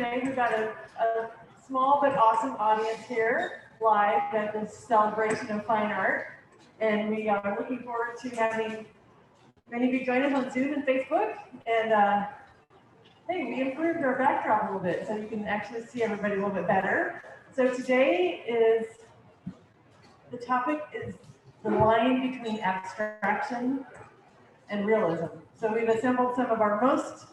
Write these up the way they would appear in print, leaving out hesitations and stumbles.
today. We've got a small but awesome audience here live at this celebration of fine art. And we are looking forward to having many of you join us on Zoom and Facebook. And hey, we improved our backdrop a little bit so you can actually see everybody a little bit better. So today the topic is the line between abstraction and realism. So we've assembled some of our most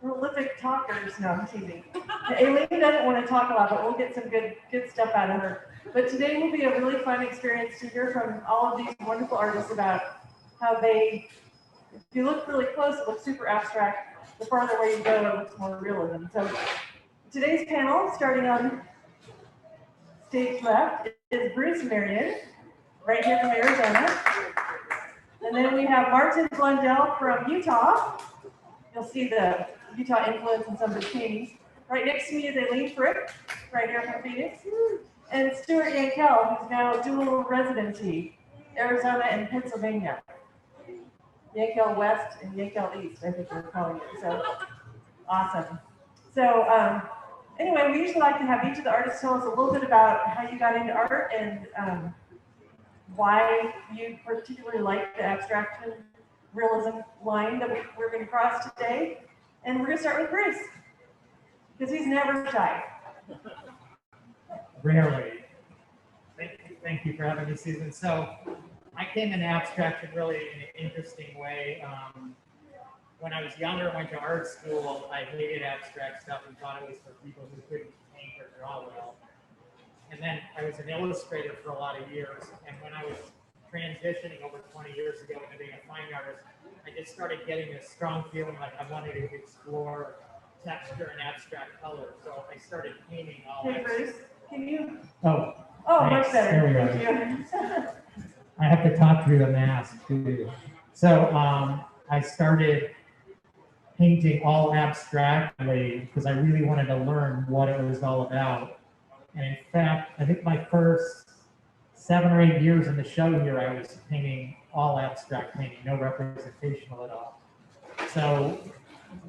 prolific talkers. No, I'm teasing. Aileen doesn't want to talk a lot, but we'll get some good stuff out of her. But today will be a really fun experience to hear from all of these wonderful artists about how they, if you look really close, it looks super abstract. The farther away you go, it looks more realism. So today's panel, starting on stage left, is Bruce Marion, right here from Arizona. And then we have Martin Blundell from Utah. You'll see the Utah influence in some of his paintings. Right next to me is Aileen Frick, right here from Phoenix. And Stewart Yankel, who's now dual residency, Arizona and Pennsylvania. Yankel West and Yankel East, I think we're calling it. So awesome. So anyway, we usually like to have each of the artists tell us a little bit about how you got into art and why you particularly like the abstraction realism line that we're going to cross today. And we're going to start with Bruce, because he's never shy. Rarely. Thank you for having me, Susan. So I came into abstraction really in an interesting way. When I was younger and went to art school, I hated abstract stuff and thought it was for people who couldn't paint or draw well. And then I was an illustrator for a lot of years. And when I was transitioning over 20 years ago into being a fine artist, I just started getting this strong feeling like I wanted to explore texture and abstract color. So I started painting all that. Hey, Bruce, can you? Oh, much better. There we go. Thank you. I have to talk through the mask too. So I started painting all abstractly because I really wanted to learn what it was all about. And in fact, I think my first 7 or 8 years in the show here, I was painting all abstract painting, no representational at all. So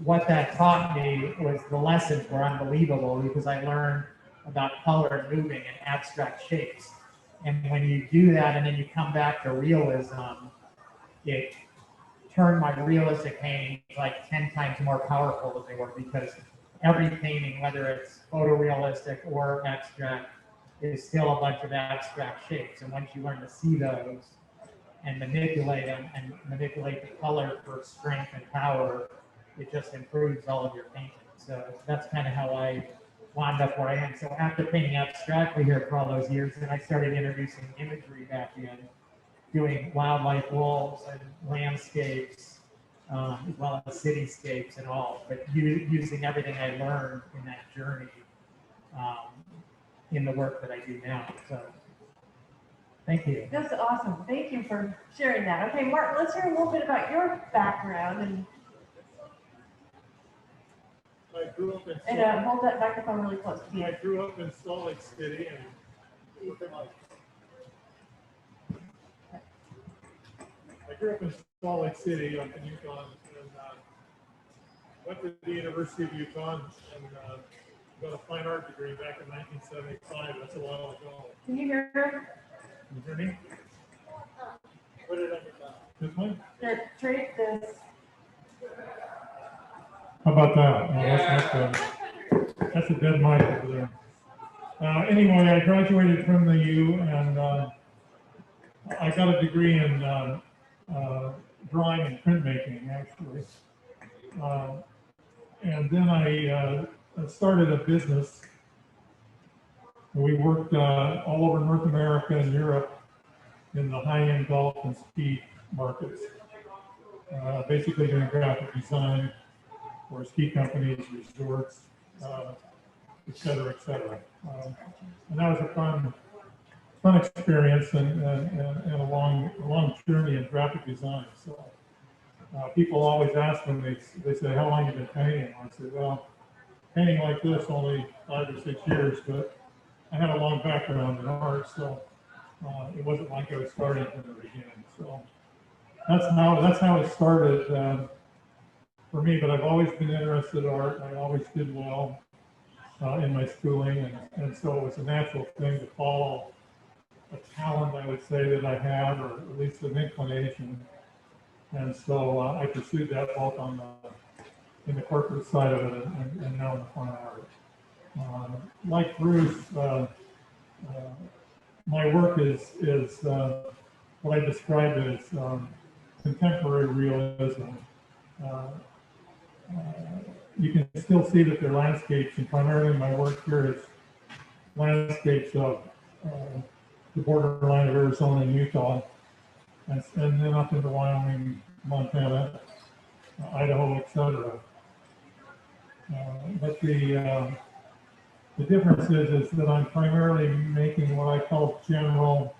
what that taught me was the lessons were unbelievable because I learned about color moving and abstract shapes. And when you do that and then you come back to realism, it turned my realistic paintings like 10 times more powerful than they were, because every painting, whether it's photorealistic or abstract, is still a bunch of abstract shapes. And once you learn to see those and manipulate them and manipulate the color for strength and power, it just improves all of your painting. So that's kind of how I wound up where I am. So after painting abstractly here for all those years, then I started introducing imagery back in, doing wildlife, wolves, and landscapes, as well as cityscapes and all, but using everything I learned in that journey in the work that I do now. So thank you. That's awesome. Thank you for sharing that. Okay, Martin, let's hear a little bit about your background and I grew up in hold that microphone really close to you. I grew up in Salt Lake City and up in Utah, and went to the University of Utah and got a fine art degree back in 1975. That's a while ago. Can you hear her? Can you hear me? Put it on your back. This one? Trade this. How about that? Oh, that's a dead mic over there. Anyway, I graduated from the U, and I got a degree in drawing and printmaking, actually. And then I started a business. We worked all over North America and Europe in the high-end golf and ski markets, basically doing graphic design for ski companies, resorts, et cetera, et cetera. And that was a fun experience and a long journey in graphic design. So people always ask when they say, how long have you been painting? I say, well, painting like this only 5 or 6 years, but I had a long background in art, so it wasn't like I was starting from the beginning. So that's how it started. for me, but I've always been interested in art. I always did well in my schooling, and so it was a natural thing to follow a talent, I would say, that I had, or at least an inclination. And so I pursued that both on in the corporate side of it and now in the fine art. Like Bruce, my work is what I describe as contemporary realism. You can still see that they're landscapes, and primarily my work here is landscapes of the borderline of Arizona and Utah, and then up into Wyoming, Montana, Idaho, etc. But the difference is that I'm primarily making what I call general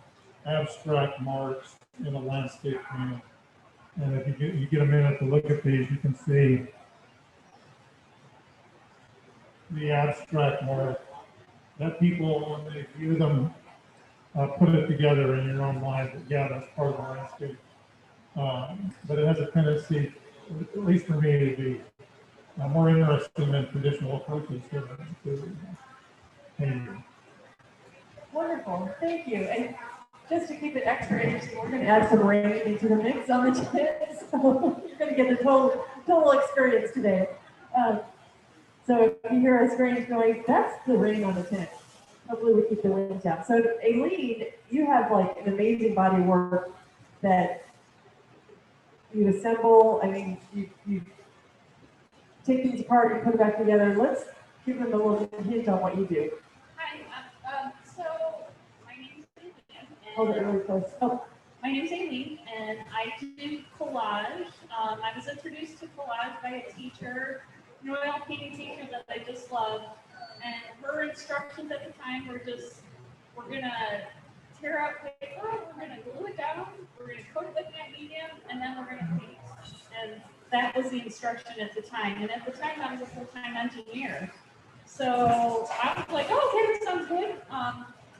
abstract marks in a landscape painting. And if you get a minute to look at these, you can see the abstract mark that people, when they view them, put it together in your own mind that, yeah, that's part of the landscape. But it has a tendency, at least for me, to be more interesting than traditional approaches to painting. Wonderful, thank you. And just to keep it extra interesting, we're going to add some rain into the mix on the tent, so you're going to get the total experience today. So if you hear a strange noise, that's the rain on the tent. Hopefully we keep the wind down. So Aileen, you have like an amazing body of work that you assemble. I mean, you take things apart and put it back together. Let's give them a little hint on what you do. Hi, so my name's Aileen. Hold it really close. Oh. My name's Aileen, and I do collage. I was introduced to collage by a teacher, an oil painting teacher that I just loved. And her instructions at the time were just, we're gonna tear out paper, we're gonna glue it down, we're gonna coat it with that medium, and then we're gonna paint. And that was the instruction at the time. And at the time, I was a full-time engineer. So I was like, oh, okay, that sounds good.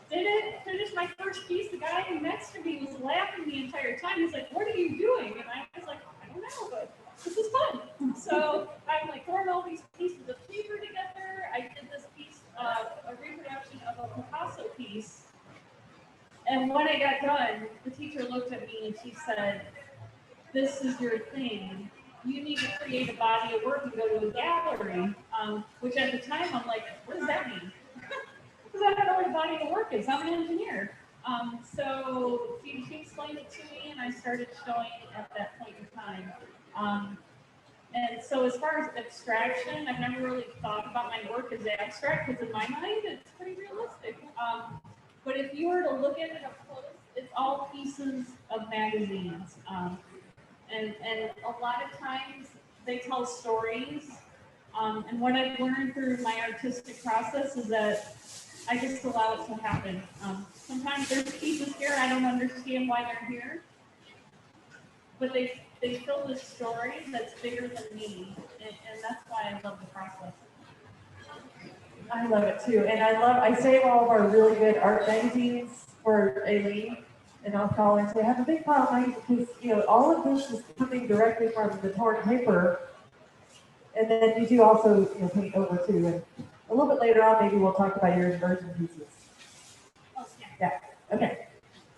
Did it, finished my first piece. The guy next to me was laughing the entire time. He's like, what are you doing? And I was like, I don't know, but this is fun. So I'm like throwing all these pieces of paper together. I did this piece, a reproduction of a Picasso piece. And when I got done, the teacher looked at me and she said, this is your thing. You need to create a body of work and go to a gallery, which at the time I'm like, what does that mean? Because I don't know what a body of work is. I'm an engineer. So she explained it to me, and I started showing at that point in time. And so as far as abstraction, I've never really thought about my work as abstract, because in my mind, it's pretty realistic. But if you were to look at it up close, it's all pieces of magazines. And a lot of times they tell stories. And what I've learned through my artistic process is that I just allow it to happen. Sometimes there's pieces here, I don't understand why they're here, but they fill this story that's bigger than me, and that's why I love the process. I love it too, and I save all of our really good art magazines for Aileen, and I'll call her and say, I have a big pile of mine, because all of this is coming directly from the torn paper, and then you do also paint over too. And a little bit later on, maybe we'll talk about your inversion pieces. Oh, yeah. Okay.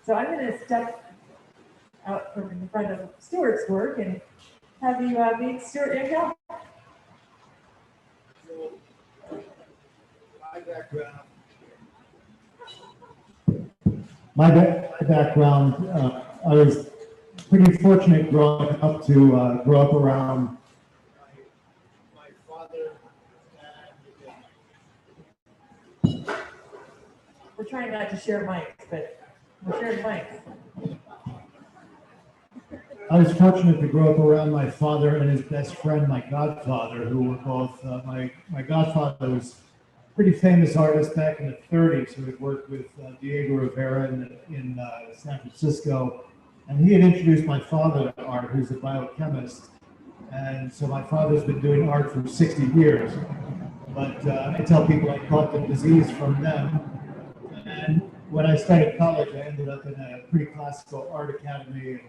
So I'm going to step out from in front of Stewart's work and have you meet Stewart Engel. My background, I was pretty fortunate growing up to grow up around my father. We're trying not to share mics, but we're sharing mics. I was fortunate to grow up around my father and his best friend, my godfather, who were both, my godfather was a pretty famous artist back in the 30s who had worked with Diego Rivera in San Francisco. And he had introduced my father to art, who's a biochemist. And so my father's been doing art for 60 years. But I tell people I caught the disease from them. And when I started college, I ended up in a pretty classical art academy.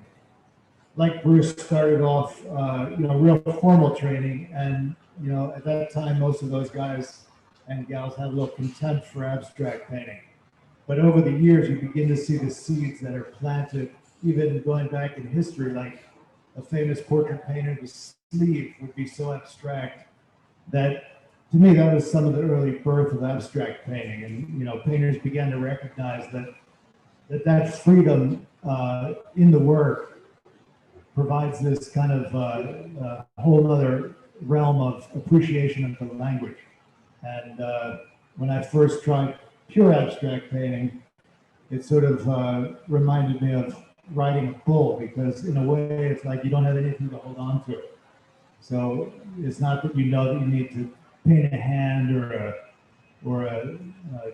like Bruce, started off, real formal training, and at that time, most of those guys and gals had a little contempt for abstract painting. But over the years, you begin to see the seeds that are planted, even going back in history, like a famous portrait painter, the sleeve would be so abstract that, to me, that was some of the early birth of abstract painting. And, painters began to recognize that freedom in the work provides this kind of whole other realm of appreciation of the language. And when I first tried pure abstract painting, it sort of reminded me of riding a bull, because in a way it's like you don't have anything to hold on to. So it's not that you know that you need to paint a hand or a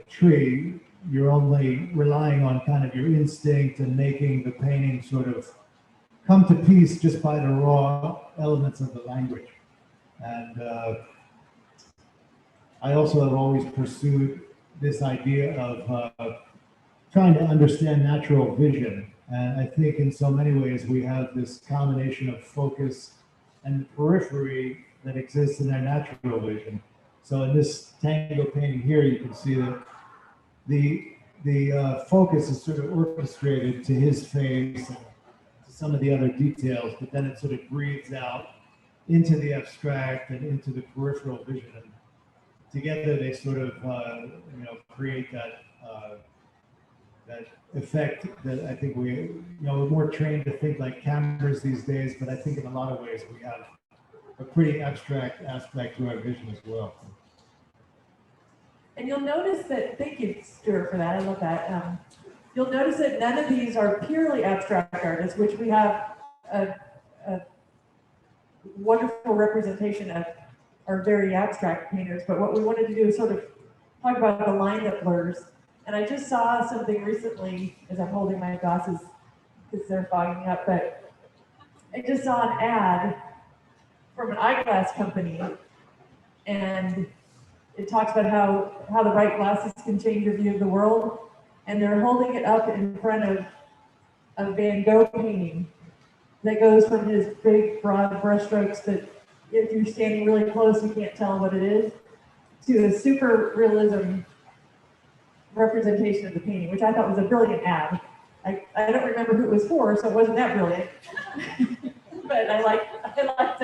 tree. You're only relying on kind of your instinct and making the painting sort of come to peace just by the raw elements of the language. And I also have always pursued this idea of trying to understand natural vision. And I think in so many ways we have this combination of focus and periphery that exists in our natural vision. So in this tango painting here, you can see that the focus is sort of orchestrated to his face and to some of the other details, but then it sort of breathes out into the abstract and into the peripheral vision. And together they sort of create that effect that I think we're more trained to think like cameras these days, but I think in a lot of ways we have a pretty abstract aspect to our vision as well. And you'll notice that, thank you, Stewart, for that. I love that. You'll notice that none of these are purely abstract artists, which we have a wonderful representation of are very abstract painters. But what we wanted to do is sort of talk about the line that blurs. And I just saw something recently, as I'm holding my glasses because they're fogging up, but I just saw an ad from an eyeglass company, and it talks about how the right glasses can change your view of the world. And they're holding it up in front of a Van Gogh painting that goes from his big, broad brushstrokes that if you're standing really close, you can't tell what it is, to a super realism representation of the painting, which I thought was a brilliant ad. I don't remember who it was for, so it wasn't that brilliant. But I liked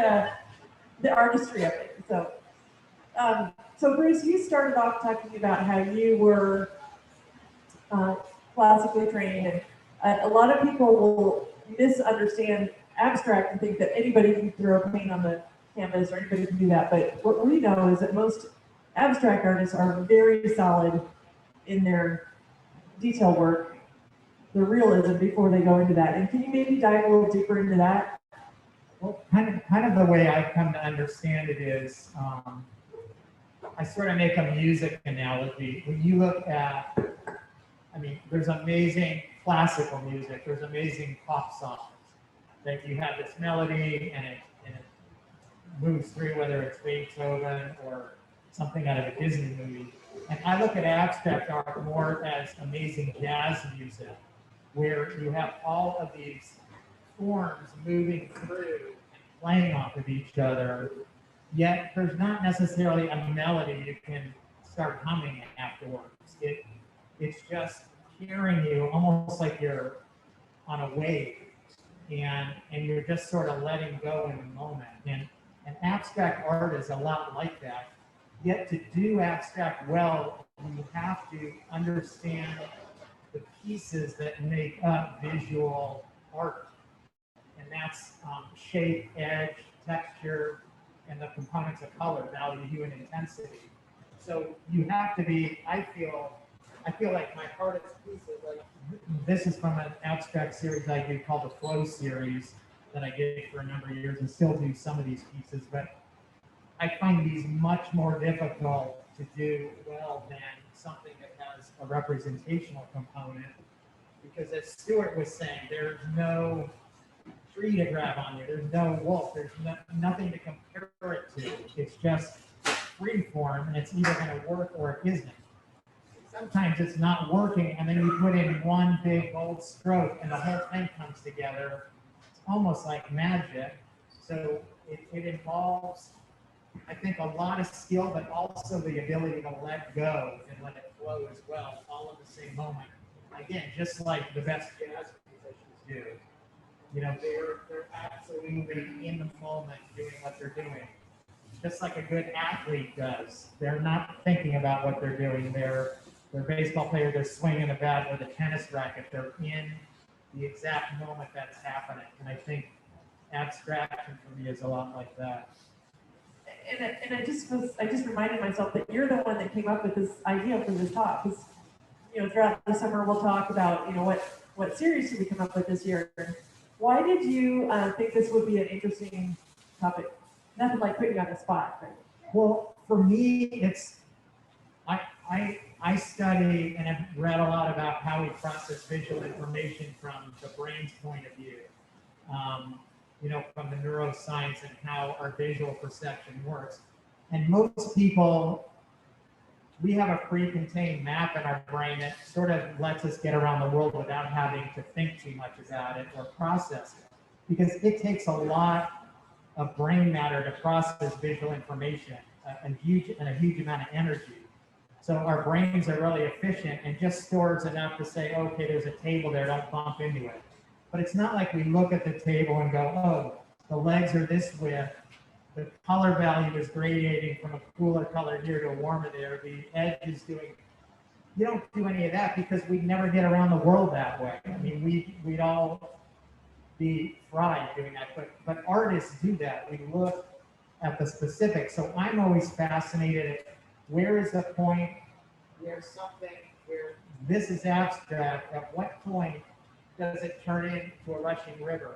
the artistry of it. So Bruce, you started off talking about how you were classically trained, and a lot of people will misunderstand abstract and think that anybody can throw a paint on the canvas or anybody can do that. But what we know is that most abstract artists are very solid in their detail work, the realism, before they go into that. And can you maybe dive a little deeper into that? Well, kind of the way I've come to understand it is, I sort of make a music analogy. When you look at, there's amazing classical music, there's amazing pop songs, that you have this melody and it moves through, whether it's Beethoven or something out of a Disney movie. And I look at abstract art more as amazing jazz music, where you have all of these forms moving through and playing off of each other, yet there's not necessarily a melody you can start humming afterwards. It's just hearing you almost like you're on a wave, and you're just sort of letting go in the moment. And abstract art is a lot like that. Yet to do abstract well, you have to understand the pieces that make up visual art. And that's shape, edge, texture, and the components of color, value, hue, and intensity. So you have to be, I feel like my hardest pieces, like this is from an abstract series I do called the Flow series that I did for a number of years and still do some of these pieces, but I find these much more difficult to do well than something that has a representational component, because as Stewart was saying, there's no tree to grab onto, there's no wolf, there's nothing to compare it to. It's just free form, and it's either going to work or it isn't. Sometimes it's not working, and then you put in one big bold stroke and the whole thing comes together. almost like magic. So it involves, I think, a lot of skill, but also the ability to let go and let it flow as well, all in the same moment. Again, just like the best jazz musicians do. You know, they're absolutely in the moment doing what they're doing. Just like a good athlete does. They're not thinking about what they're doing. They're baseball player, they're swinging a bat or the tennis racket. They're in the exact moment that's happening. And I think abstraction for me is a lot like that. And I just reminded myself that you're the one that came up with this idea for this talk. Because, you know, throughout the summer we'll talk about, you know, what series should we come up with this year. Why did you think this would be an interesting topic? Nothing like putting you on the spot, right? Well, for me, it's I study and have read a lot about how we process visual information from the brain's point of view. You know, from the neuroscience and how our visual perception works. And most people, we have a pre-contained map in our brain that sort of lets us get around the world without having to think too much about it or process it. Because it takes a lot of brain matter to process visual information, a huge amount of energy. So our brains are really efficient and just stores enough to say, okay, there's a table there, don't bump into it. But it's not like we look at the table and go, oh, the legs are this width, the color value is gradating from a cooler color here to a warmer there, the edge is doing, you don't do any of that because we'd never get around the world that way. I mean, we'd all be fried doing that, but artists do that. We look at the specifics. So I'm always fascinated at where is the point where this is abstract, at what point does it turn into a rushing river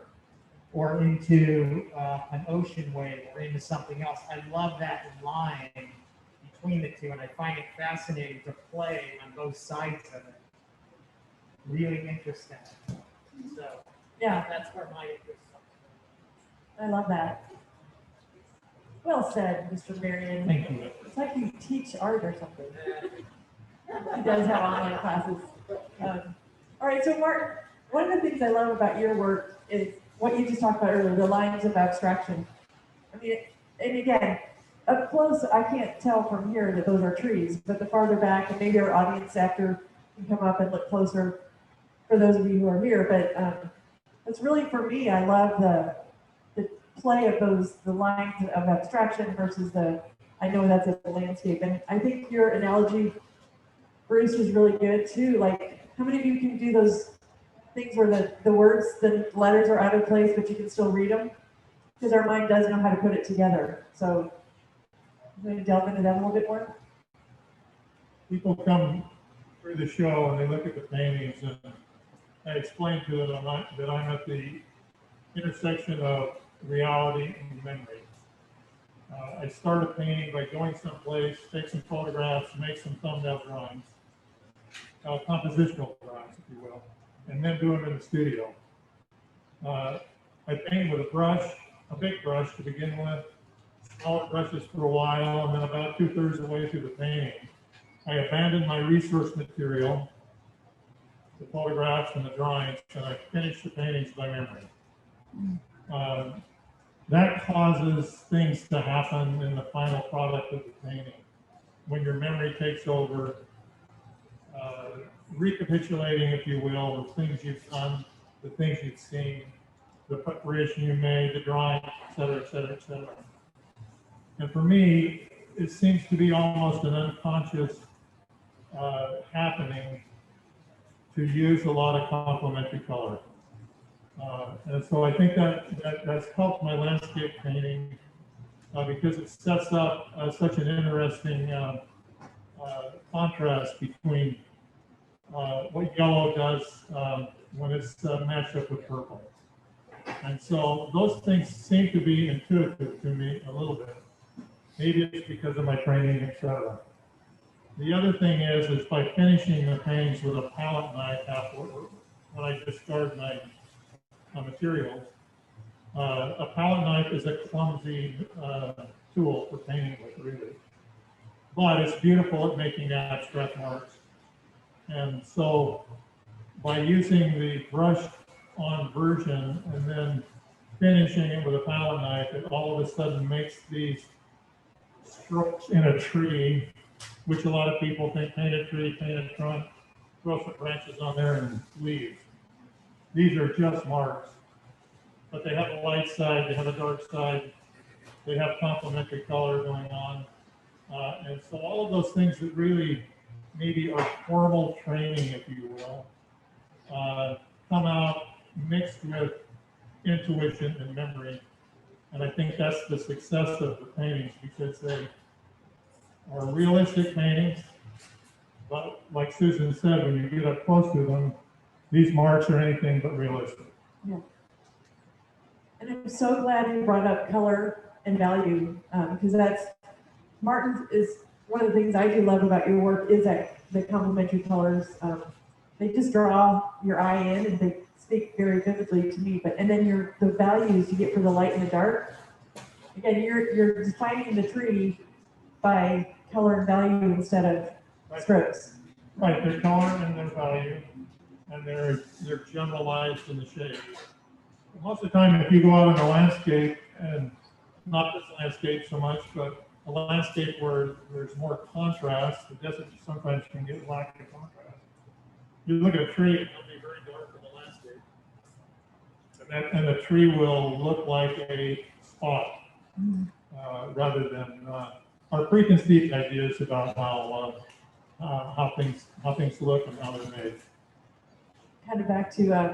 or into an ocean wave or into something else? I love that line between the two, and I find it fascinating to play on both sides of it. Really interesting. So Yeah, that's where my interest comes I love that. Well said, Mr. Marion. from. Thank you. It's like you teach art or something. He does have online classes. All right, so Martin, one of the things I love about your work is what you just talked about earlier, the lines of abstraction. I mean, and again, up close, I can't tell from here that those are trees, but the farther back, and maybe our audience after can come up and look closer for those of you who are here, but it's really, for me, I love the play of the lines of abstraction versus I know that's a landscape. And I think your analogy, Bruce, was really good too. Like, how many of you can do those things where the words, the letters are out of place, but you can still read them? Because our mind does know how to put it together. So I'm going to delve into that a little bit more. People come through the show and they look at the paintings, and I explain to them that I'm at the intersection of reality and memory. I start a painting by going someplace, take some photographs, make some thumbnail drawings, compositional drawings, if you will, and then do them in the studio. I paint with a brush, a big brush to begin with, smaller brushes for a while, and then about 2/3 of the way through the painting, I abandon my resource material, the photographs and the drawings, and I finish the paintings by memory. That causes things to happen in the final product of the painting. When your memory takes over, recapitulating, if you will, the things you've done, the things you've seen, the preparation you made, the drawing, et cetera, et cetera, et cetera. And for me, it seems to be almost an unconscious happening to use a lot of complementary color. And so I think that's helped my landscape painting because it sets up such an interesting contrast between what yellow does when it's matched up with purple. And so those things seem to be intuitive to me a little bit. Maybe it's because of my training, etc. The other thing is by finishing the paintings with a palette knife when I discard my materials. A palette knife is a clumsy tool for painting with, really. But it's beautiful at making abstract marks. And so by using the brushed on version and then finishing it with a palette knife, it all of a sudden makes these strokes in a tree, which a lot of people think paint a tree, paint a trunk, throw some branches on there and leave. These are just marks, but they have a light side, they have a dark side, they have complementary color going on. And so all of those things that really maybe are formal training, if you will, come out mixed with intuition and memory. And I think that's the success of the paintings, because they are realistic paintings. But like Susan said, when you get up close to them, these marks are anything but realistic. Yeah. And I'm so glad you brought up color and value, because Martin is one of the things I do love about your work is that the complementary colors. They just draw your eye in, and they speak very vividly to me. And then the values you get for the light and the dark. Again, you're defining the tree by color and value instead of strokes. Right, their color and their value, and they're generalized in the shape. Most of the time, if you go out in a landscape, and not this landscape so much, but a landscape where there's more contrast, the desert sometimes can get lack of contrast. You look at a tree, it'll be very dark in the landscape. And the tree will look like a spot, rather than our preconceived ideas about how things look and how they're made. Kind of back to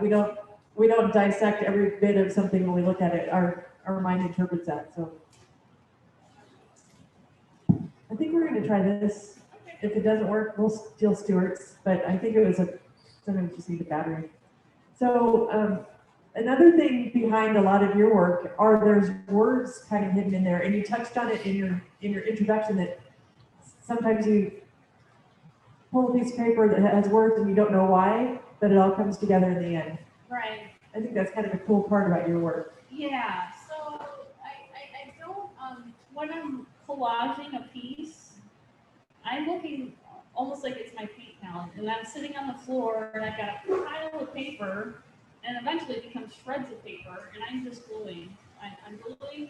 we don't dissect every bit of something when we look at it. Our mind interprets that. So I think we're going to try this. If it doesn't work, we'll steal Stewart's. But I think it was sometimes just need a battery. So another thing behind a lot of your work there's words kind of hidden in there, and you touched on it in your introduction that sometimes you pull a piece of paper that has words and you don't know why, but it all comes together in the end. Right. I think that's kind of a cool part about your work. Yeah. So I don't when I'm collaging a piece, I'm looking almost like it's my paint palette, and I'm sitting on the floor and I've got a pile of paper, and eventually it becomes shreds of paper, and I'm just gluing. I'm gluing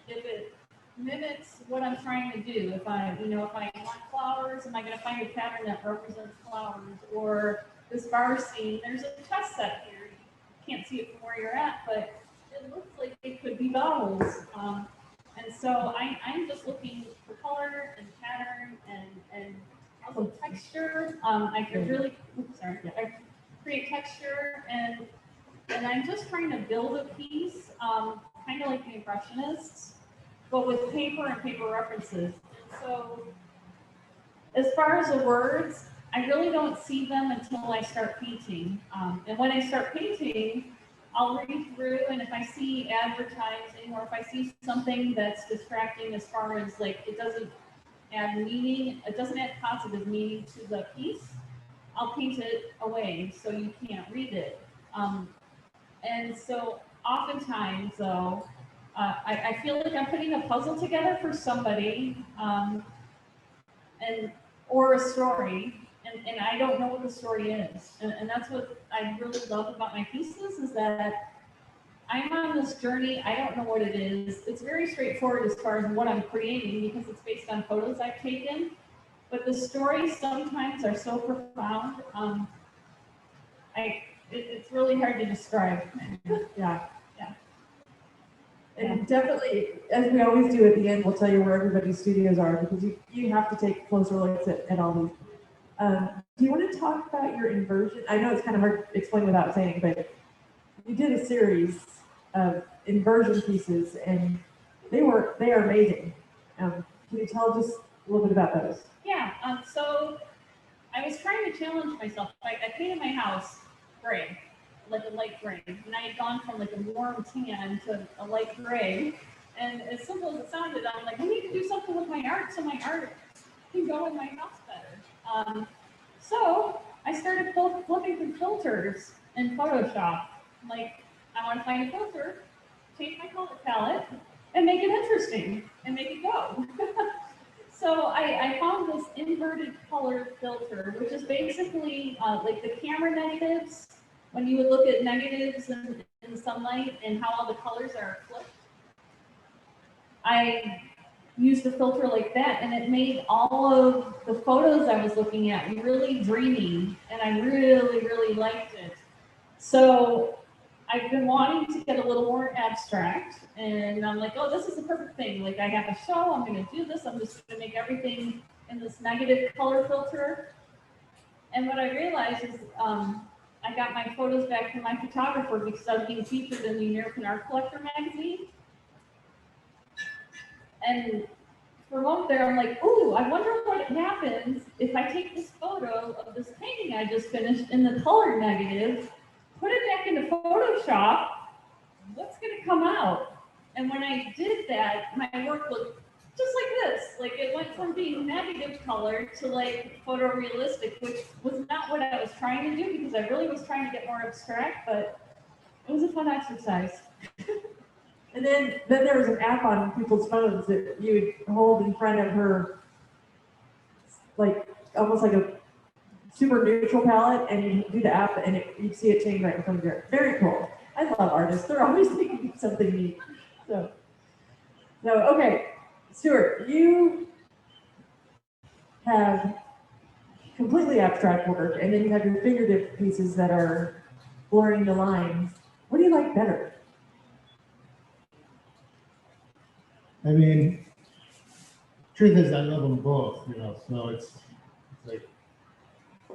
if it mimics what I'm trying to do. If I want flowers, am I going to find a pattern that represents flowers? Or this bar scene, there's a test set here. You can't see it from where you're at, but it looks like it could be bottles. And so I'm just looking for color and pattern and also texture. I can really, I create texture, and I'm just trying to build a piece, kind of like the Impressionists, but with paper and paper references. And so as far as the words, I really don't see them until I start painting. And when I start painting, I'll read through, and if I see advertising or if I see something that's distracting as far as like it doesn't add meaning, it doesn't add positive meaning to the piece, I'll paint it away so you can't read it. And so oftentimes, though, I feel like I'm putting a puzzle together for somebody, or a story, and I don't know what the story is. And that's what I really love about my pieces, is that I'm on this journey. I don't know what it is. It's very straightforward as far as what I'm creating, because it's based on photos I've taken. But the stories sometimes are so profound. It's really hard to describe. Yeah. And definitely, as we always do at the end, we'll tell you where everybody's studios are, because you have to take closer looks at all these. Do you want to talk about your inversion? I know it's kind of hard to explain without saying, but you did a series of inversion pieces, and they are amazing. Can you tell just a little bit about those? Yeah. So I was trying to challenge myself. I painted my house gray, like a light gray, and I had gone from like a warm tan to a light gray. And as simple as it sounded, I'm like, I need to do something with my art so my art can go in my house better. So I started looking through filters in Photoshop. Like, I want to find a filter, change my color palette, and make it interesting, and make it go. So I found this inverted color filter, which is basically like the camera negatives. When you would look at negatives in in sunlight and how all the colors are flipped. I used a filter like that, and it made all of the photos I was looking at really dreamy, and I really, really liked it. So I've been wanting to get a little more abstract, and I'm like, oh, this is the perfect thing. Like, I have a show, I'm going to do this, I'm just going to make everything in this negative color filter. And what I realized is I got my photos back from my photographer because I was being featured in the American Art Collector magazine. And for a moment there, I'm like, ooh, I wonder what happens if I take this photo of this painting I just finished in the color negative, put it back into Photoshop, what's going to come out? And when I did that, my work looked just like this. Like, it went from being negative color to like photorealistic, which was not what I was trying to do because I really was trying to get more abstract, but it was a fun exercise. And then there was an app on people's phones that you would hold in front of her, like almost like a super neutral palette, and you do the app, and you'd see it change right in front of you. Very cool. I love artists. They're always thinking something neat. So okay, Stewart, you have completely abstract work, and then you have your fingertip pieces that are blurring the lines. What do you like better? I mean, truth is, I love them both, so it's like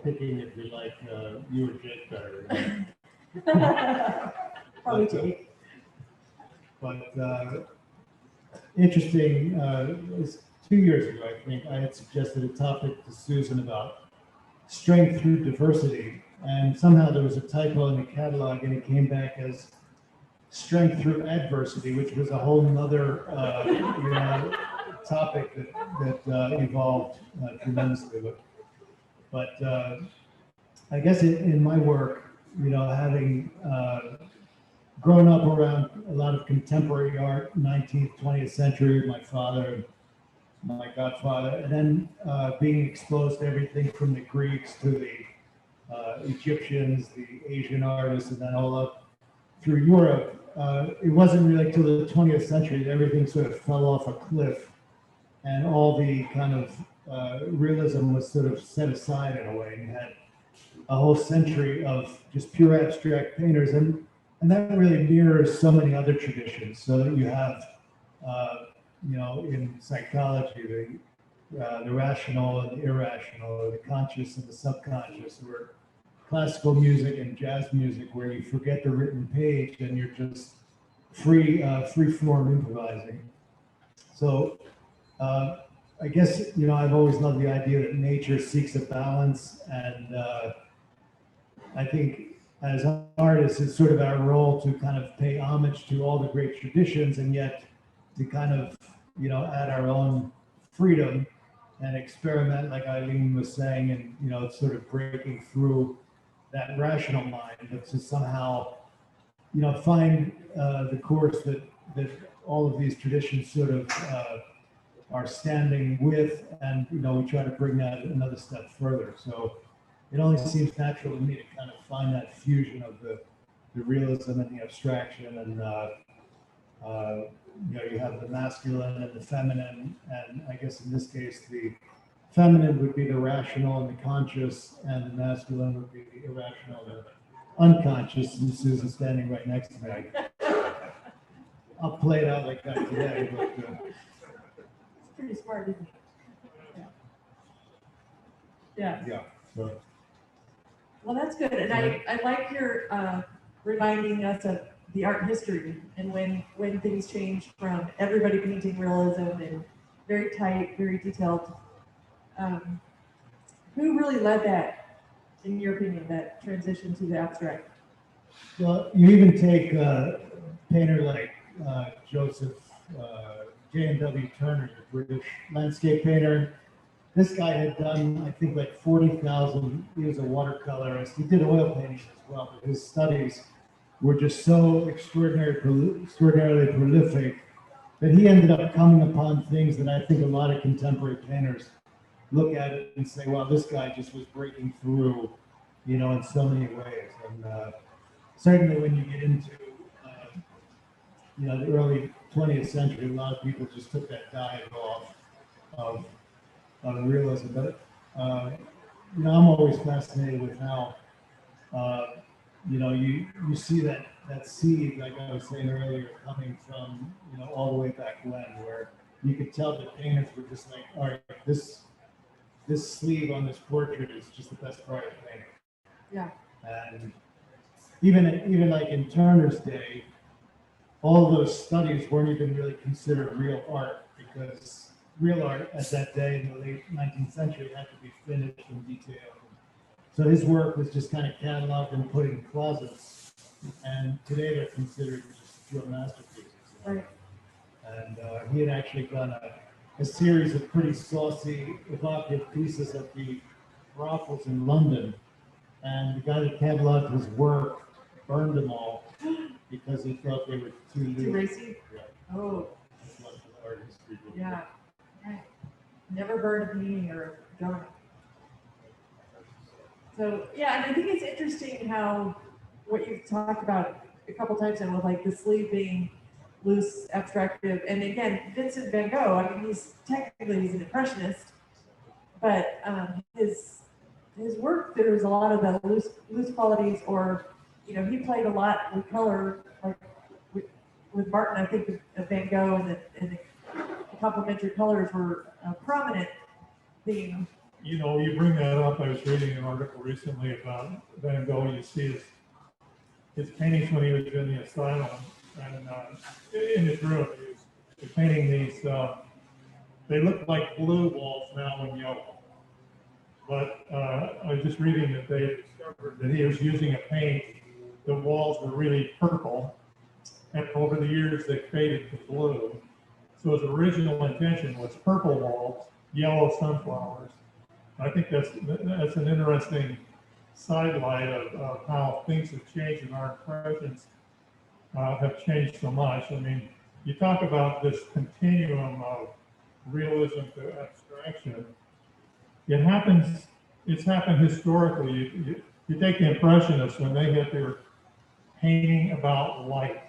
picking if you like you or Jake better. Probably Jake. But interesting, it was 2 years ago, I think, I had suggested a topic to Susan about strength through diversity. And somehow there was a typo in the catalog, and it came back as strength through adversity, which was a whole nother topic that evolved tremendously. But I guess in my work, having grown up around a lot of contemporary art, 19th, 20th century, my father and my godfather, and then being exposed to everything from the Greeks to the Egyptians, the Asian artists, and then all up through Europe. It wasn't really till the 20th century that everything sort of fell off a cliff, and all the kind of realism was sort of set aside in a way. And you had a whole century of just pure abstract painters, and that really mirrors so many other traditions. So that you have, in psychology, the rational and the irrational, or the conscious and the subconscious, or classical music and jazz music, where you forget the written page and you're just free form improvising. So I guess, I've always loved the idea that nature seeks a balance, and I think as artists, it's sort of our role to kind of pay homage to all the great traditions, and yet to kind of, add our own freedom and experiment, like Eileen was saying, and, sort of breaking through that rational mind, but to somehow, find the course that all of these traditions sort of are standing with, and we try to bring that another step further. So it only seems natural to me to kind of find that fusion of the realism and the abstraction, and you have the masculine and the feminine, and I guess in this case the feminine would be the rational and the conscious, and the masculine would be the irrational and unconscious, and Susan's standing right next to me. I'll play it out like that today, but It's pretty smart, isn't it? Yeah. so. Well, that's good. And I like your reminding us of the art history and when things changed from everybody painting realism and very tight, very detailed. Who really led that, in your opinion, that transition to the abstract? Well, you even take a painter like Joseph J.M.W. Turner, the British landscape painter. This guy had done, I think, like 40,000 years of watercolorist. He did oil paintings as well, but his studies were just so extraordinarily prolific that he ended up coming upon things that I think a lot of contemporary painters look at it and say, wow, this guy just was breaking through, in so many ways. And certainly when you get into the early 20th century, a lot of people just took that diet off of realism. But I'm always fascinated with how you see that seed, like I was saying earlier, coming from all the way back when, where you could tell the painters were just like, all right, this sleeve on this portrait is just the best part of the painting. Yeah. And even like in Turner's day, all those studies weren't even really considered real art, because real art at that day in the late 19th century had to be finished and detailed. So his work was just kind of cataloged and put in closets, and today they're considered just pure masterpieces. Right. And he had actually done a series of pretty saucy, evocative pieces at the brothels in London, and the guy that cataloged his work burned them all because he thought they were too Too racy? Yeah. Oh, That's what the art history book. yeah. Right. Never heard of painting or drawing. So, yeah, and I think it's interesting how what you've talked about a couple times now with like the sleeve being loose, abstractive, and again, Vincent van Gogh, I mean, he's an impressionist, but his work, there was a lot of the loose qualities, or he played a lot with color, like with Martin. I think of Van Gogh and the complementary colors were a prominent theme. You bring that up. I was reading an article recently about Van Gogh. You see his paintings when he was in the asylum, and in his room, he was painting these. They look like blue walls now and yellow. But I was just reading that they discovered that he was using a paint. The walls were really purple, and over the years they faded to blue. So his original intention was purple walls, yellow sunflowers. I think that's an interesting sidelight of how things have changed and our impressions have changed so much. I mean, you talk about this continuum of realism to abstraction. It's happened historically. You take the Impressionists when they were painting about light.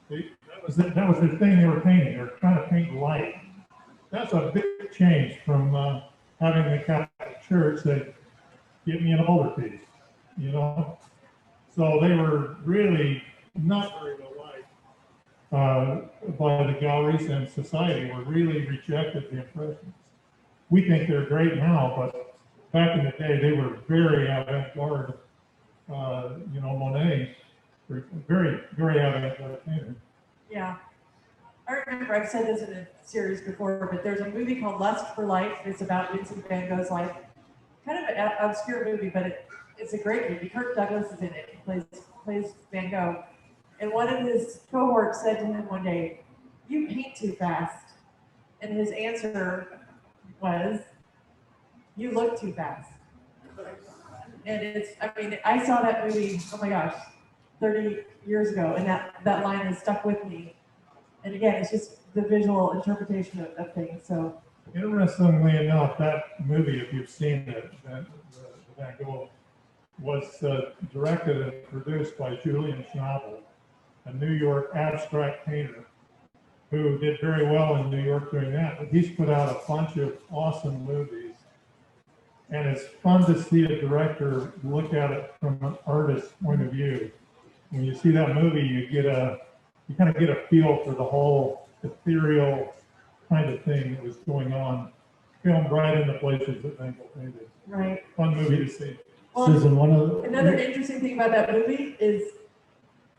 That was the thing they were painting. They were trying to paint light. That's a big change from having the Catholic Church say, "Give me an altarpiece," So they were really not very well liked by the galleries, and society were really rejected the Impressionists. We think they're great now, but back in the day, they were very avant-garde. Monet, very, very avant-garde painter. Yeah. I remember I've said this in a series before, but there's a movie called Lust for Life. It's about Vincent van Gogh's life. Kind of an obscure movie, but it's a great movie. Kirk Douglas is in it. He plays Van Gogh. And one of his cohorts said to him one day, "You paint too fast." And his answer was, "You look too fast." And I saw that movie, oh my gosh, 30 years ago, and that line has stuck with me. And again, it's just the visual interpretation of things. So, interestingly enough, that movie, if you've seen it, the Van Gogh, was directed and produced by Julian Schnabel, a New York abstract painter who did very well in New York doing that. But he's put out a bunch of awesome movies, and it's fun to see a director look at it from an artist's point of view. When you see that movie, you kind of get a feel for the whole ethereal kind of thing that was going on, filmed right in the places that Van Gogh painted. right. Fun movie to see. Well, Susan, another interesting thing about that movie is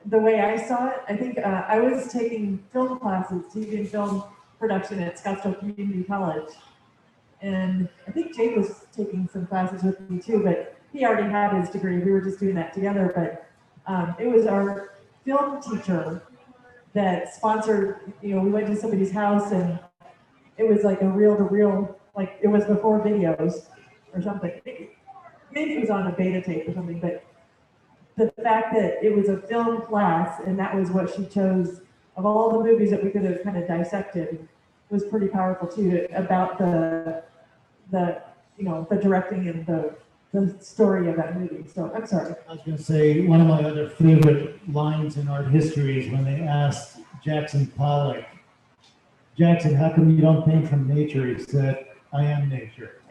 the way I saw it. I think I was taking film classes, TV and film production at Scottsdale Community College. And I think Jake was taking some classes with me too, but he already had his degree. We were just doing that together. But it was our film teacher that sponsored, we went to somebody's house, and it was like a reel-to-reel, like it was before videos or something. Maybe it was on a beta tape or something, but the fact that it was a film class and that was what she chose of all the movies that we could have kind of dissected was pretty powerful too, about the directing and the story of that movie. So I'm sorry. I was going to say, one of my other favorite lines in art history is when they asked Jackson Pollock, "Jackson, how come you don't paint from nature?" He said, "I am nature."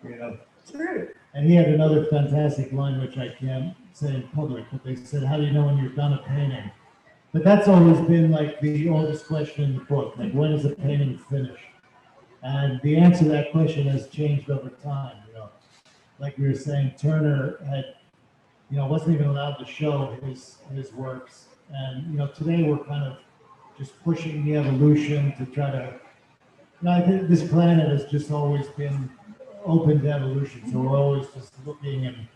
You know. True. And he had another fantastic line, which I can't say in public, but they said, "How do you know when you're done a painting?" But that's always been like the oldest question in the book, like when is a painting finished? And the answer to that question has changed over time. You know, like we were saying, Turner had, wasn't even allowed to show his works, and today we're kind of just pushing the evolution to try to. I think this planet has just always been open to evolution, so we're always just looking and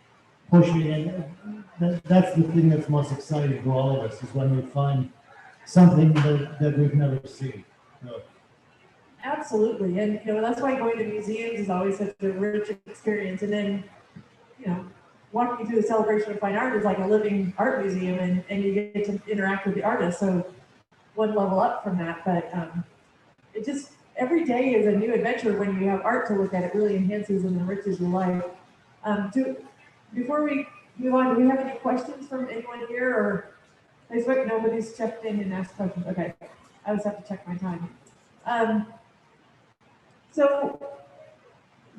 pushing, and that's the thing that's most exciting to all of us, is when we find something that we've never seen. Absolutely, and that's why going to museums is always such a rich experience. And then, walking through the Celebration of Fine Art is like a living art museum, and you get to interact with the artist. So one level up from that, but it just every day is a new adventure when you have art to look at. It really enhances and enriches your life. Before we move on, do we have any questions from anyone here or Facebook? Nobody's checked in and asked questions. Okay, I always have to check my time. So,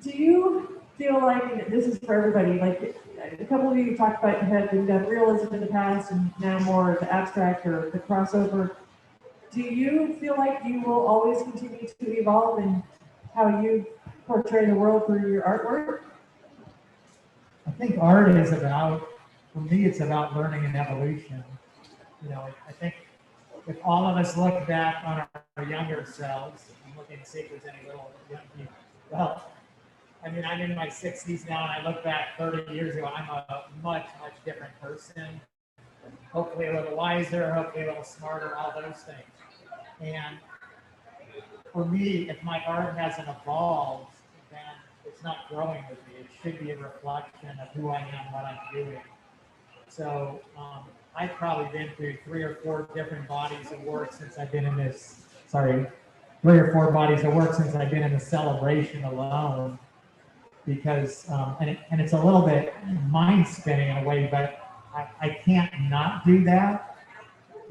do you feel like, this is for everybody, like a couple of you talked about have done realism in the past and now more the abstract or the crossover. Do you feel like you will always continue to evolve in how you portray the world through your artwork? I think art is about, for me, it's about learning and evolution. I think if all of us look back on our younger selves, I'm looking to see if there's any little young people. Well, I'm in my 60s now, and I look back 30 years ago, I'm a much, much different person. Hopefully a little wiser, hopefully a little smarter, all those things. And for me, if my art hasn't evolved, then it's not growing with me. It should be a reflection of who I am, what I'm doing. So I've probably been through 3 or 4 different bodies of work since I've been in this, 3 or 4 bodies of work since I've been in the celebration alone. Because, and it's a little bit mind spinning in a way, but I can't not do that.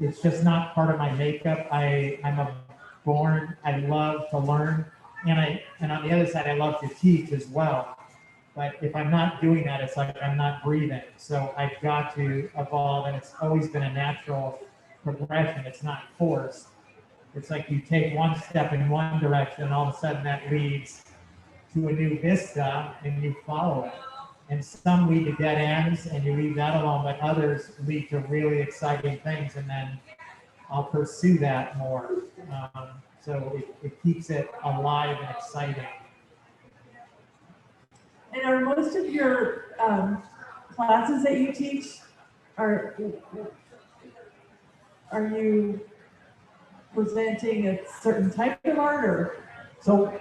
It's just not part of my makeup. I love to learn, and on the other side, I love to teach as well. But if I'm not doing that, it's like I'm not breathing. So I've got to evolve, and it's always been a natural progression. It's not forced. It's like you take one step in one direction, and all of a sudden that leads to a new vista, and you follow it. And some lead to dead ends, and you leave that alone, but others lead to really exciting things, and then I'll pursue that more. So it keeps it alive and exciting. And are most of your classes that you teach, are you presenting a certain type of art, or? So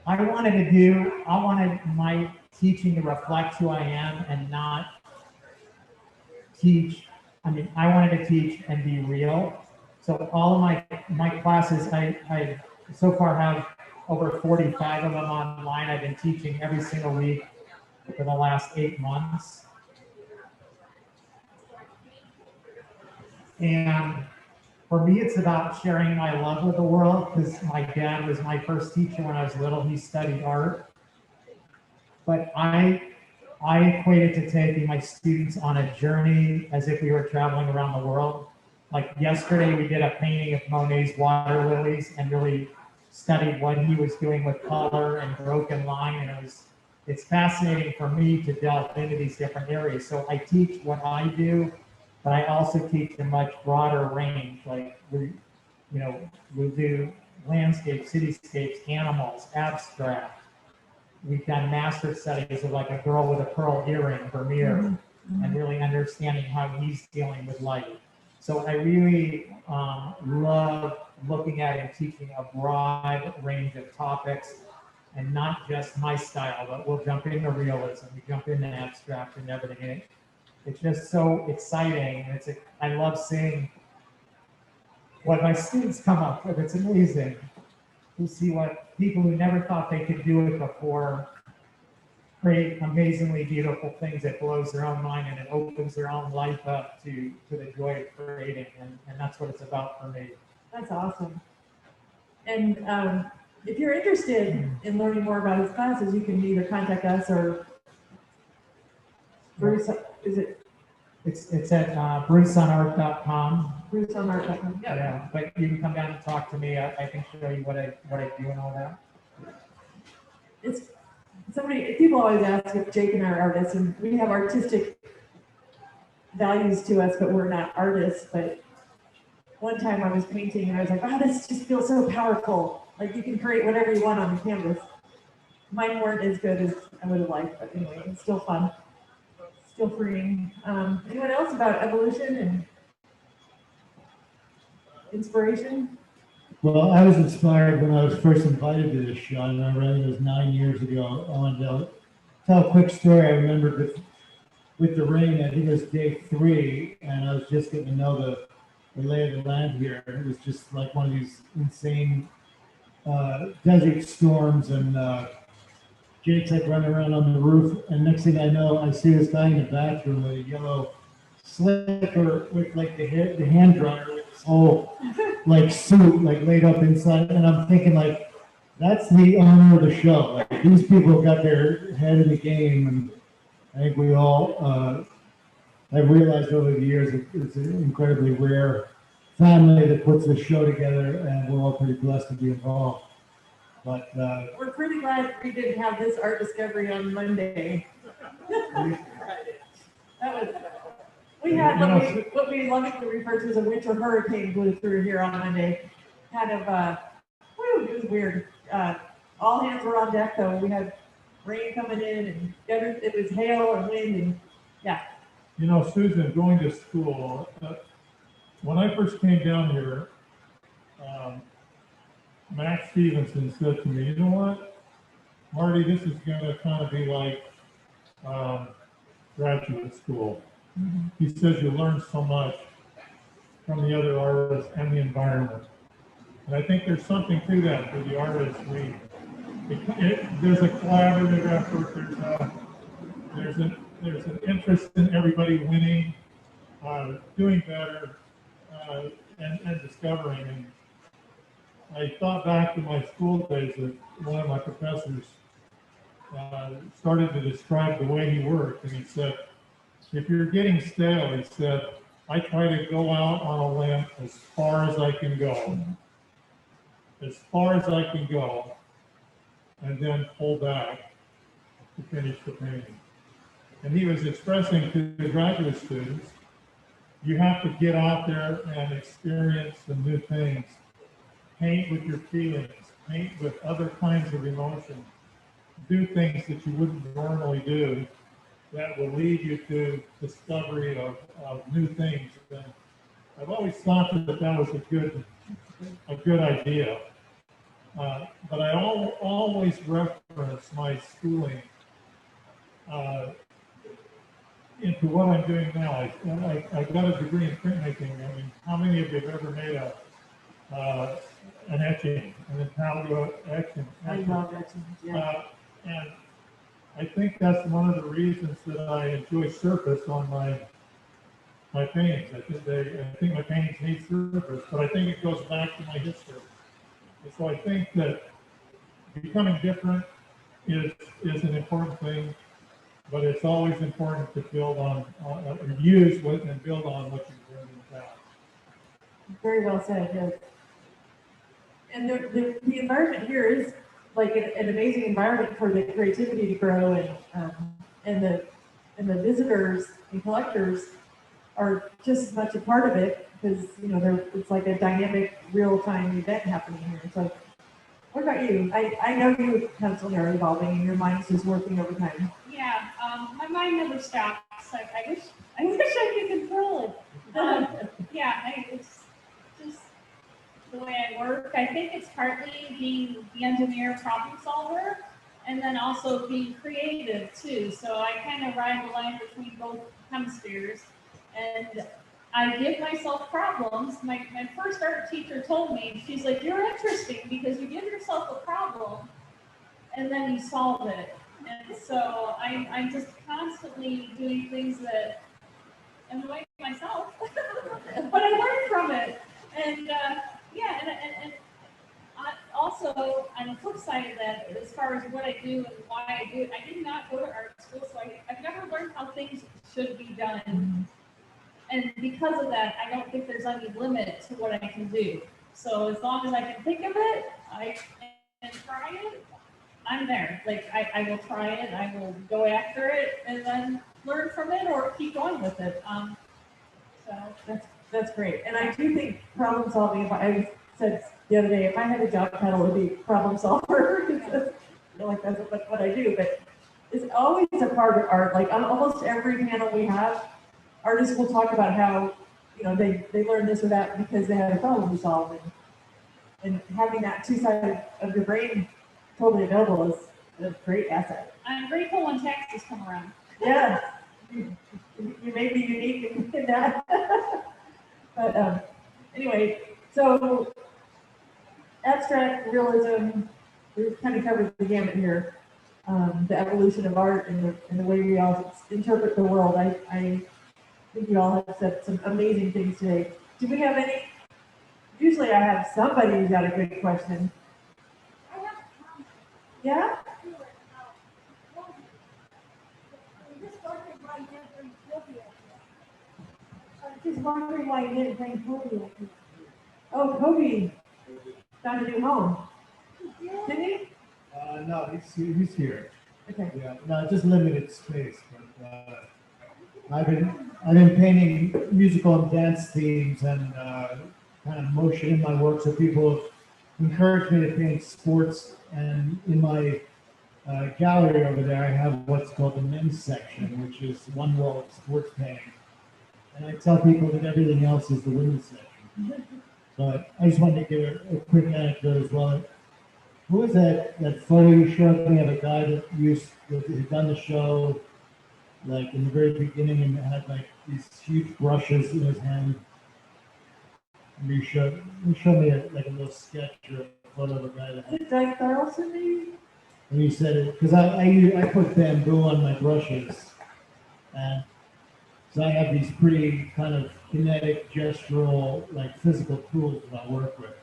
I wanted my teaching to reflect who I am and not teach. I wanted to teach and be real. So all of my classes, I so far have over 45 of them online. I've been teaching every single week for the last 8 months. And for me, it's about sharing my love with the world, because my dad was my first teacher when I was little. He studied art. But I equate it to taking my students on a journey as if we were traveling around the world. Like yesterday, we did a painting of Monet's water lilies and really studied what he was doing with color and broken line. And it's fascinating for me to delve into these different areas. So I teach what I do, but I also teach a much broader range. Like we'll do landscapes, cityscapes, animals, abstract. We've done master studies of like a girl with a pearl earring, Vermeer, and really understanding how he's dealing with light. So I really love looking at and teaching a broad range of topics, and not just my style, but we'll jump into realism, we jump into abstract and everything. It's just so exciting. I love seeing what my students come up with. It's amazing to see what people who never thought they could do it before create amazingly beautiful things. It blows their own mind and it opens their own life up to the joy of creating. And that's what it's about for me. That's awesome. And if you're interested in learning more about his classes, you can either contact us or Bruce. Is it It's at bruceonart.com. bruceonart.com? Yeah, but you can come down and talk to me. I can show you what I do and all that. It's people always ask if Jake and I are artists, and we have artistic values to us, but we're not artists. But one time I was painting and I was like, oh, this just feels so powerful. Like you can create whatever you want on the canvas. Mine weren't as good as I would have liked, but anyway, it's still fun. Still freeing. Anyone else about evolution and inspiration? Well, I was inspired when I was first invited to this show. I remember I think it was 9 years ago. I wanted to tell a quick story. I remembered with the rain, I think it was day 3, and I was just getting to know the lay of the land here. It was just like one of these insane desert storms, and Jake's like running around on the roof, and next thing I know, I see this guy in the bathroom with a yellow slicker with like the hand dryer with this whole like suit like laid up inside, and I'm thinking like, that's the owner of the show. Like these people got their head in the game, and I think we all have realized over the years it's an incredibly rare family that puts this show together, and we're all pretty blessed to be involved. But we're pretty glad we didn't have this art discovery on Monday. That was, we had what we lovingly refer to as a winter hurricane blew through here on Monday. Kind of, it was weird. All hands were on deck though. We had rain coming in, and it was hail and wind, and yeah. You know, Susan, going to school, when I first came down here, Matt Stevenson said to me, you know what, Marty, this is going to kind of be like graduate school. Mm-hmm. He says you learn so much from the other artists and the environment. And I think there's something to that for the artists. There's a collaborative effort, there's an interest in everybody winning, doing better, and discovering. And I thought back to my school days that one of my professors started to describe the way he worked, and he said, if you're getting stale, he said, I try to go out on a limb as far as I can go. As far as I can go, and then pull back to finish the painting. And he was expressing to the graduate students, you have to get out there and experience some new things. Paint with your feelings, paint with other kinds of emotion. Do things that you wouldn't normally do that will lead you to discovery of new things. And I've always thought that was a good idea. But I always reference my schooling into what I'm doing now. I got a degree in printmaking. I mean, how many of you have ever made an etching, and then how to etching? I love etching, yeah. And I think that's one of the reasons that I enjoy surface on my paintings. I think my paintings need surface, but I think it goes back to my history. And so I think that becoming different is an important thing, but it's always important to build on use what and build on what you've learned in the past. Very well said, yes. And the environment here is like an amazing environment for the creativity to grow, and the visitors and collectors are just as much a part of it, because it's like a dynamic, real-time event happening here. So, what about you? I know you constantly are evolving, and your mind's just working overtime. Yeah, my mind never stops. Like I wish I could control it. It's just the way I work. I think it's partly being the engineer, problem solver, and then also being creative too. So I kind of ride the line between both hemispheres. And I give myself problems. My first art teacher told me, she's like, you're interesting because you give yourself a problem and then you solve it. And so I'm just constantly doing things that annoy myself, but I learn from it. And yeah, and also on the flip side of that, as far as what I do and why I do it, I did not go to art school, so I've never learned how things should be done. And because of that, I don't think there's any limit to what I can do. So as long as I can think of it, I can try it, I'm there. Like I will try it, I will go after it, and then learn from it or keep going with it. So That's great. And I do think problem solving, if I said the other day, if I had a job title, it would be problem solver. Like that's what I do, but it's always a part of art. Like on almost every panel we have, artists will talk about how, they learned this or that because they had a problem to solve. And having that two sides of your brain totally available is a great asset. I'm grateful when taxes come around. Yeah, you may be unique in that. But anyway, so abstract, realism, we've kind of covered the gamut here. The evolution of art and the way we all interpret the world. I think you all have said some amazing things today. Do we have any? Usually I have somebody who's got a good question. Yeah? Just wondering why you didn't bring Kobe up here. Oh, Kobe found a new home. Didn't he? No, he's here. Okay. Yeah, no, just limited space, but I've been painting musical and dance themes and kind of motion in my work, so people have encouraged me to paint sports. And in my gallery over there, I have what's called the men's section, which is one wall of sports painting. And I tell people that everything else is the women's section. But I just wanted to give a quick anecdote as well. Who was that photo you showed me of a guy that had done the show like in the very beginning and had like these huge brushes in his hand? And you showed me like a little sketch or a photo of a guy that had. Doug Carlson, maybe? And you said it because I put bamboo on my brushes, and so I have these pretty kind of kinetic, gestural, like physical tools that I work with.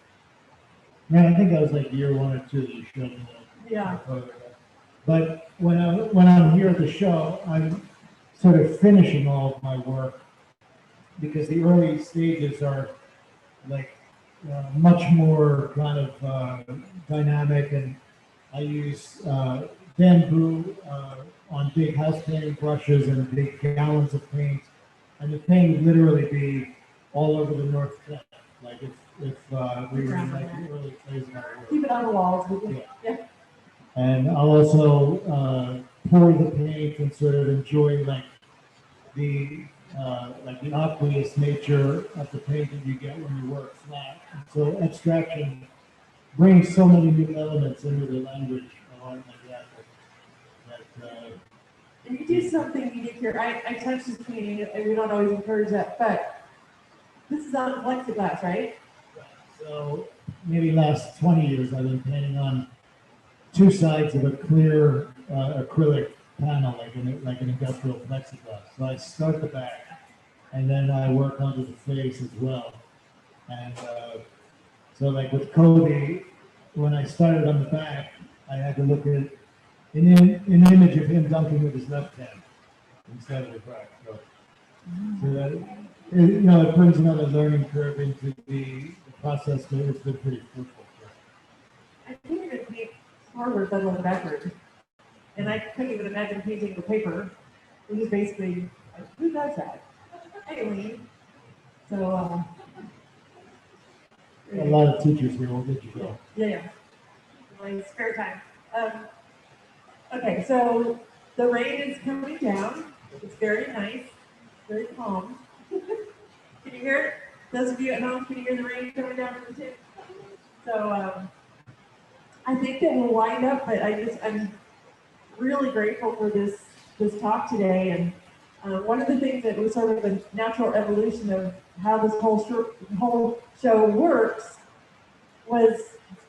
Man, I think that was like year 1 or 2 that you showed me that. Yeah. But when I'm here at the show, I'm sort of finishing all of my work because the early stages are like much more kind of dynamic, and I use bamboo on big house painting brushes and big gallons of paint, and the paint would literally be all over the north front, like if we were in like the early phase of our work. Keep it on the walls. Yeah. And I'll also pour the paint and sort of enjoy like the aqueous nature of the paint that you get when you work flat. And so abstraction brings so many new elements into the language of art like that. And you do something unique here. I touched this painting, and we don't always encourage that, but this is on plexiglass, right? So maybe last 20 years I've been painting on 2 sides of a clear acrylic panel, like an industrial plexiglass. So I start the back, and then I work onto the face as well. And so like with Kobe, when I started on the back, I had to look at an image of him dunking with his left hand instead of the right. So that, it brings another learning curve into the process, but it's been pretty fruitful. I painted it paint forward, but on the backward. And I couldn't even imagine painting the paper. It was basically, like, who does that? Anyway, so, A lot of teachers here will get you go. yeah. My spare time. Okay, so the rain is coming down. It's very nice, very calm. Can you hear it? Those of you at home, can you hear the rain coming down from the tip? So I think that we'll wind up, but I'm really grateful for this talk today. And one of the things that was sort of a natural evolution of how this whole show works was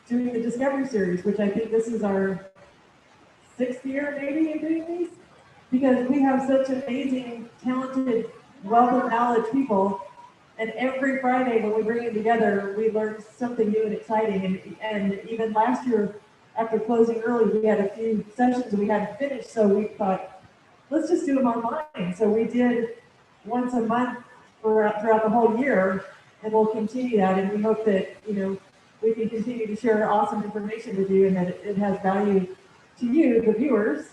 doing the Discovery series, which I think this is our 6th year maybe of doing these, because we have such amazing, talented, wealth of knowledge people. And every Friday when we bring them together, we learn something new and exciting. And even last year, after closing early, we had a few sessions we hadn't finished. So we thought, let's just do them online. So we did once a month throughout the whole year, and we'll continue that. And we hope that, we can continue to share awesome information with you and that it has value to you, the viewers.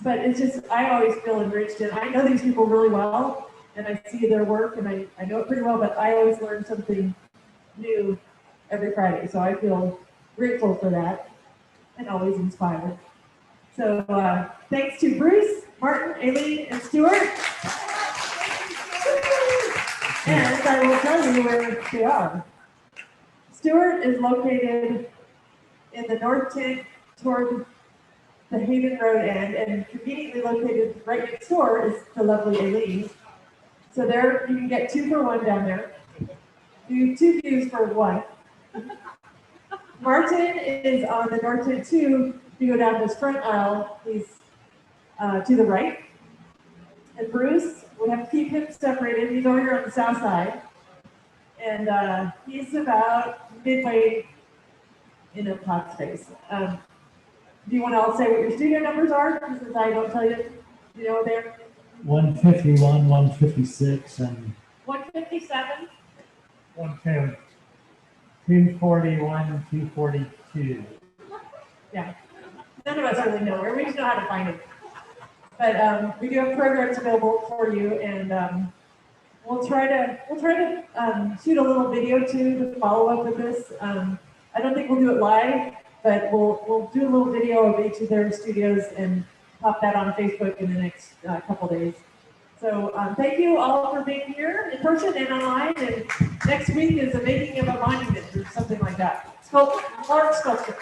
But it's just, I always feel enriched, and I know these people really well. And I see their work, and I know it pretty well, but I always learn something new every Friday. So I feel grateful for that and always inspired. So thanks to Bruce, Martin, Aileen, and Stewart. And I will tell you where they are. Stewart is located in the north tent toward the Haven Road end, and conveniently located right next door is the lovely Aileen. So there, you can get 2 for 1 down there. Do 2 views for 1. Martin is on the north end too. If you go down this front aisle, he's to the right. And Bruce, we have to keep him separated. He's over here on the south side. And he's about midway in a pod space. Do you want to all say what your studio numbers are? Since I don't tell you, you know what they're? 151, 156, and 157. 110. 241, 242. Yeah. None of us really know. We just know how to find it. But we do have programs available for you, and we'll try to shoot a little video too to follow up with this. I don't think we'll do it live, but we'll do a little video of each of their studios and pop that on Facebook in the next couple days. So thank you all for being here in person and online. And next week is the making of a monument or something like that. Art sculpture.